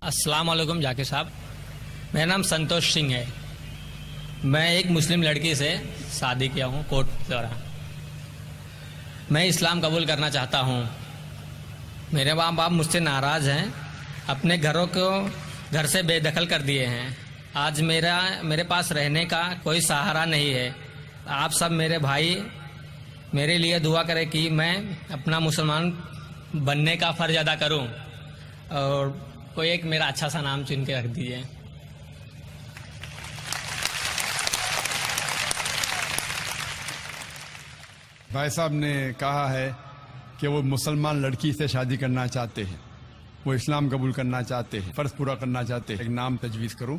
السلام علیکم ذاکر صاحب، میرا نام سنتوش سنگھ ہے۔ میں ایک مسلم لڑکی سے شادی کیا ہوں کوٹ دورہ۔ میں اسلام قبول کرنا چاہتا ہوں۔ میرے ماں باپ مجھ سے ناراض ہیں، اپنے گھروں کو گھر سے بے دخل کر دیے ہیں۔ آج میرے پاس رہنے کا کوئی سہارا نہیں ہے۔ آپ سب میرے بھائی میرے لیے دعا کریں کہ میں اپنا مسلمان بننے کا فرض ادا کروں، اور کوئی ایک میرا اچھا سا نام چن کے رکھ دیجیے۔ بھائی صاحب نے کہا ہے کہ وہ مسلمان لڑکی سے شادی کرنا چاہتے ہیں، وہ اسلام قبول کرنا چاہتے ہیں، فرض پورا کرنا چاہتے ہیں۔ ایک نام تجویز کروں۔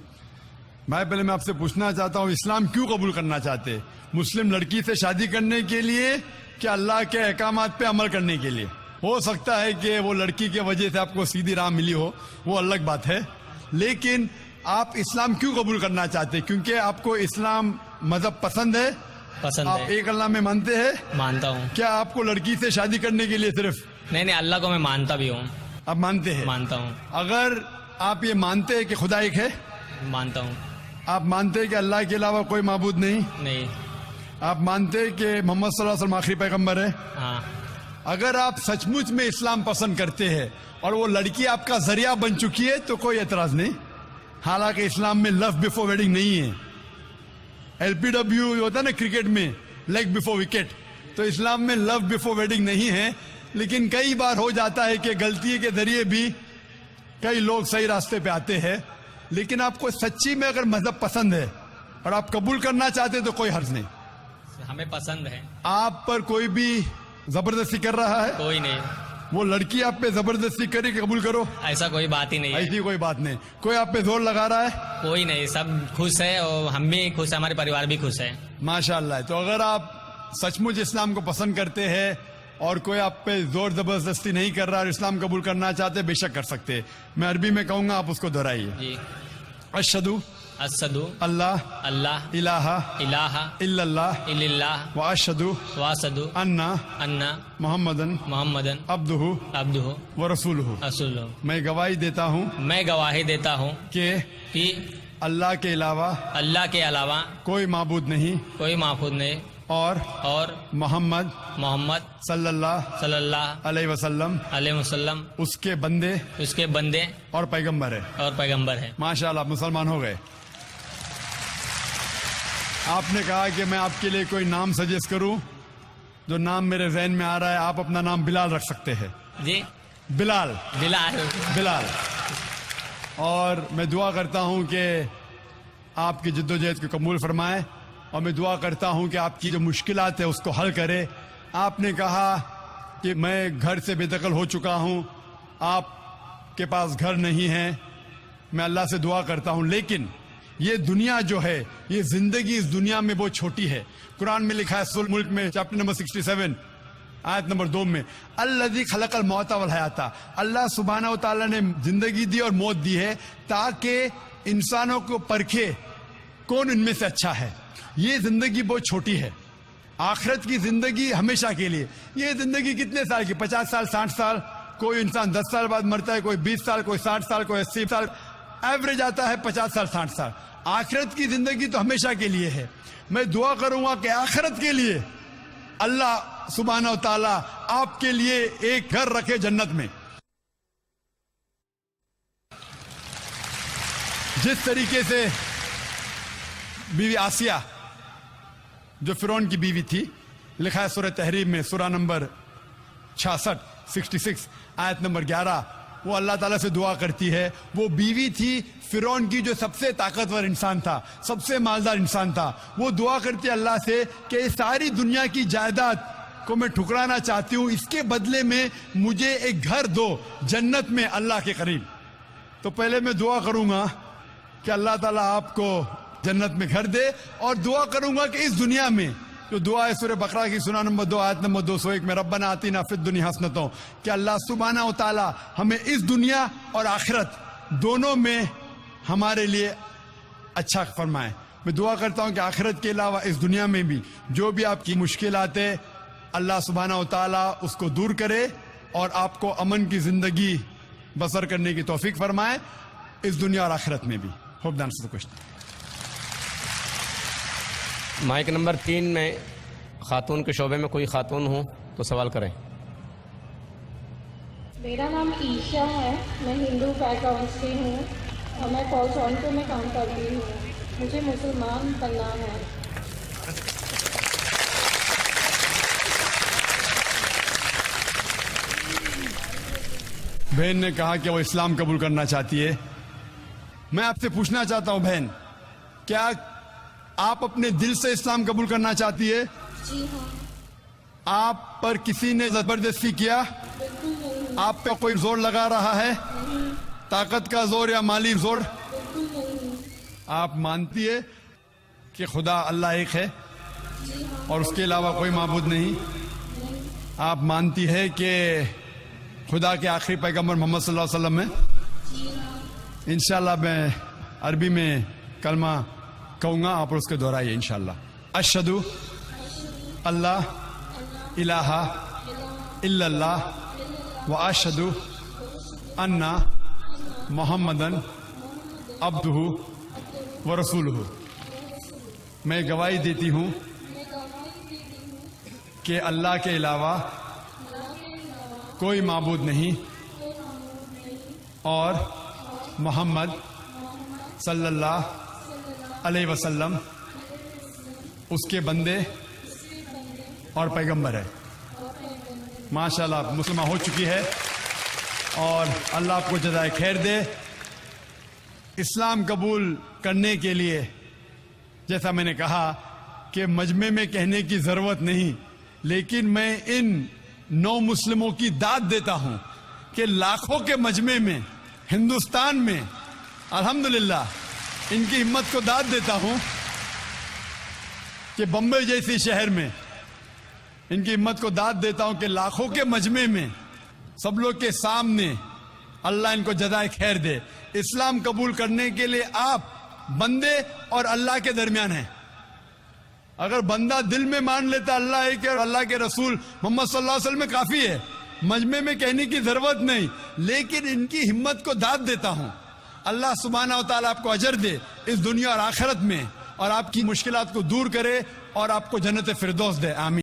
بھائی پہلے میں آپ سے پوچھنا چاہتا ہوں، اسلام کیوں قبول کرنا چاہتے ہیں؟ مسلم لڑکی سے شادی کرنے کے لیے کہ اللہ کے احکامات پہ عمل کرنے کے لیے؟ ہو سکتا ہے کہ وہ لڑکی کی وجہ سے آپ کو سیدھی راہ ملی ہو، وہ الگ بات ہے، لیکن آپ اسلام کیوں قبول کرنا چاہتے ہیں؟ کیونکہ آپ کو اسلام مذہب پسند ہے؟ آپ ایک اللہ میں مانتے ہیں؟ مانتا ہوں۔ کیا آپ کو لڑکی سے شادی کرنے کے لیے صرف؟ نہیں، اللہ کو میں مانتا بھی ہوں۔ آپ مانتے ہیں؟ مانتا ہوں۔ اگر آپ یہ مانتے ہیں کہ خدا ایک ہے؟ مانتا ہوں۔ آپ مانتے ہیں کہ اللہ کے علاوہ کوئی معبود نہیں؟ نہیں۔ آپ مانتے ہیں کہ محمد صلی اللہ علیہ وسلم آخری پیغمبر ہے؟ ہاں۔ اگر آپ سچ مچ میں اسلام پسند کرتے ہیں اور وہ لڑکی آپ کا ذریعہ بن چکی ہے تو کوئی اعتراض نہیں۔ حالانکہ اسلام میں لو بفور ویڈنگ نہیں ہے۔ LPW ہوتا ہے نا کرکٹ میں، لیگ بفور وکٹ، تو اسلام میں لو بفور ویڈنگ نہیں ہے۔ لیکن کئی بار ہو جاتا ہے کہ غلطی کے ذریعے بھی کئی لوگ صحیح راستے پہ آتے ہیں۔ لیکن آپ کو سچی میں اگر مذہب پسند ہے اور آپ قبول کرنا چاہتے تو کوئی حرج نہیں۔ ہمیں پسند ہے۔ آپ پر کوئی بھی زبردستی کر رہا ہے؟ کوئی نہیں۔ وہ لڑکی آپ پہ زبردستی کرے کہ قبول کرو؟ ایسا کوئی بات ہی نہیں ہے۔ ایسی کوئی بات نہیں۔ کوئی آپ پہ زور لگا رہا ہے؟ کوئی نہیں، سب خوش ہے اور ہم بھی خوش ہیں، ہمارے پریوار بھی خوش ہے۔ ماشاء اللہ۔ تو اگر آپ سچ مچ اسلام کو پسند کرتے ہیں اور کوئی آپ پہ زور زبردستی نہیں کر رہا اور اسلام قبول کرنا چاہتے، بے شک کر سکتے۔ میں عربی میں کہوں گا، آپ اس کو دہرائیے۔ جی۔ اشہدو اللہ الہ الا اللہ اللہ واشہدو واسدو ان محمدن عبدہ ورسولہ۔ میں گواہی دیتا ہوں کہ اللہ کے علاوہ کوئی معبود نہیں اور محمد صلی اللہ علیہ وسلم اس کے بندے اور پیغمبر ہے۔ ماشاءاللہ، آپ مسلمان ہو گئے۔ آپ نے کہا کہ میں آپ کے لیے کوئی نام سجیسٹ کروں۔ جو نام میرے ذہن میں آ رہا ہے، آپ اپنا نام بلال رکھ سکتے ہیں۔ جی، بلال۔ اور میں دعا کرتا ہوں کہ آپ کی جدوجہد کو قبول فرمائے، اور میں دعا کرتا ہوں کہ آپ کی جو مشکلات ہیں اس کو حل کرے۔ آپ نے کہا کہ میں گھر سے بے دخل ہو چکا ہوں، آپ کے پاس گھر نہیں ہے۔ میں اللہ سے دعا کرتا ہوں، لیکن یہ دنیا جو ہے، یہ زندگی اس دنیا میں بہت چھوٹی ہے۔ قرآن میں لکھا ہے سورۃ ملک میں چیپٹر نمبر 67 آیت نمبر 2 میں، الذی خلق الموت والحیات، اللہ سبحانہ و تعالیٰ نے زندگی دی اور موت دی ہے تاکہ انسانوں کو پرکھے کون ان میں سے اچھا ہے۔ یہ زندگی بہت چھوٹی ہے۔ آخرت کی زندگی ہمیشہ کے لیے۔ یہ زندگی کتنے سال کی؟ 50 سال، 60 سال، کوئی انسان 10 سال بعد مرتا ہے، کوئی 20 سال، کوئی 60 سال، کوئی 80 سال، ایوریج آتا ہے 50 سال، 60 سال۔ آخرت کی زندگی تو ہمیشہ کے لیے ہے۔ میں دعا کروں گا کہ آخرت کے لیے اللہ سبحانہ و تعالیٰ آپ کے لیے ایک گھر رکھے جنت میں۔ جس طریقے سے بیوی آسیہ جو فرعون کی بیوی تھی، لکھا ہے سورہ تحریم میں سورہ نمبر 66 آیت نمبر 11، وہ اللہ تعالیٰ سے دعا کرتی ہے۔ وہ بیوی تھی فرعون کی جو سب سے طاقتور انسان تھا، سب سے مالدار انسان تھا۔ وہ دعا کرتی ہے اللہ سے کہ اس ساری دنیا کی جائیداد کو میں ٹھکرانا چاہتی ہوں، اس کے بدلے میں مجھے ایک گھر دو جنت میں اللہ کے قریب۔ تو پہلے میں دعا کروں گا کہ اللہ تعالیٰ آپ کو جنت میں گھر دے، اور دعا کروں گا کہ اس دنیا میں جو دعا ہے سورہ بقرہ کی سورہ نمبر 2 آیت نمبر 201 میں، ربنا آتینا فی الدنیا حسنۃ، کہ اللہ سبحانہ و تعالیٰ ہمیں اس دنیا اور آخرت دونوں میں ہمارے لیے اچھا فرمائے۔ میں دعا کرتا ہوں کہ آخرت کے علاوہ اس دنیا میں بھی جو بھی آپ کی مشکلات ہے، اللہ سبحانہ و تعالیٰ اس کو دور کرے اور آپ کو امن کی زندگی بسر کرنے کی توفیق فرمائے۔ اس دنیا اور آخرت میں بھی. ہوپ دان سے کوشچن. مائک نمبر 3 میں خاتون کے شعبے میں کوئی خاتون ہوں تو سوال کریں. میرا نام عیشا ہے. میں ہندو بیک گراؤنڈ سے ہوں اور میں کال سینٹر میں کام کرتی ہوں. مجھے مسلمان بننا ہے. بہن نے کہا کہ وہ اسلام قبول کرنا چاہتی ہے. میں آپ سے پوچھنا چاہتا ہوں بہن، کیا آپ اپنے دل سے اسلام قبول کرنا چاہتی ہے؟ جی ہاں. آپ پر کسی نے زبردستی کیا؟ بالکل نہیں. آپ پہ کوئی زور لگا رہا ہے؟ طاقت کا زور یا مالی زور؟ بالکل نہیں. آپ مانتی ہے کہ خدا اللہ ایک ہے اور اس کے علاوہ کوئی معبود نہیں؟ آپ مانتی ہے کہ خدا کے آخری پیغمبر محمد صلی اللہ علیہ وسلم ہے؟ انشاءاللہ میں عربی میں کلمہ کہوں گا، آپ اس کے دہرائیے انشاءاللہ. اشہدو اللہ الہ الا اللہ و اشہدو ان محمدن عبدہ و رسولہ. میں گواہی دیتی ہوں کہ اللہ کے علاوہ کوئی معبود نہیں اور محمد صلی اللہ علیہ وسلم اس کے بندے اور پیغمبر ہے. ماشاءاللہ آپ مسلمہ ہو چکی ہے اور اللہ آپ کو جزائے خیر دے. اسلام قبول کرنے کے لیے جیسا میں نے کہا کہ مجمع میں کہنے کی ضرورت نہیں، لیکن میں ان 9 مسلموں کی داد دیتا ہوں کہ لاکھوں کے مجمع میں ہندوستان میں الحمدللہ ان کی ہمت کو داد دیتا ہوں کہ بمبئی جیسی شہر میں ان کی ہمت کو داد دیتا ہوں کہ لاکھوں کے مجمع میں سب لوگ کے سامنے اللہ ان کو جزائے خیر دے. اسلام قبول کرنے کے لیے آپ بندے اور اللہ کے درمیان ہیں. اگر بندہ دل میں مان لیتا اللہ ہے کہ اللہ کے رسول محمد صلی اللہ علیہ وسلم میں کافی ہے، مجمع میں کہنے کی ضرورت نہیں. لیکن ان کی ہمت کو داد دیتا ہوں. اللہ سبحانہ و تعالیٰ آپ کو اجر دے اس دنیا اور آخرت میں، اور آپ کی مشکلات کو دور کرے اور آپ کو جنت فردوس دے. آمین.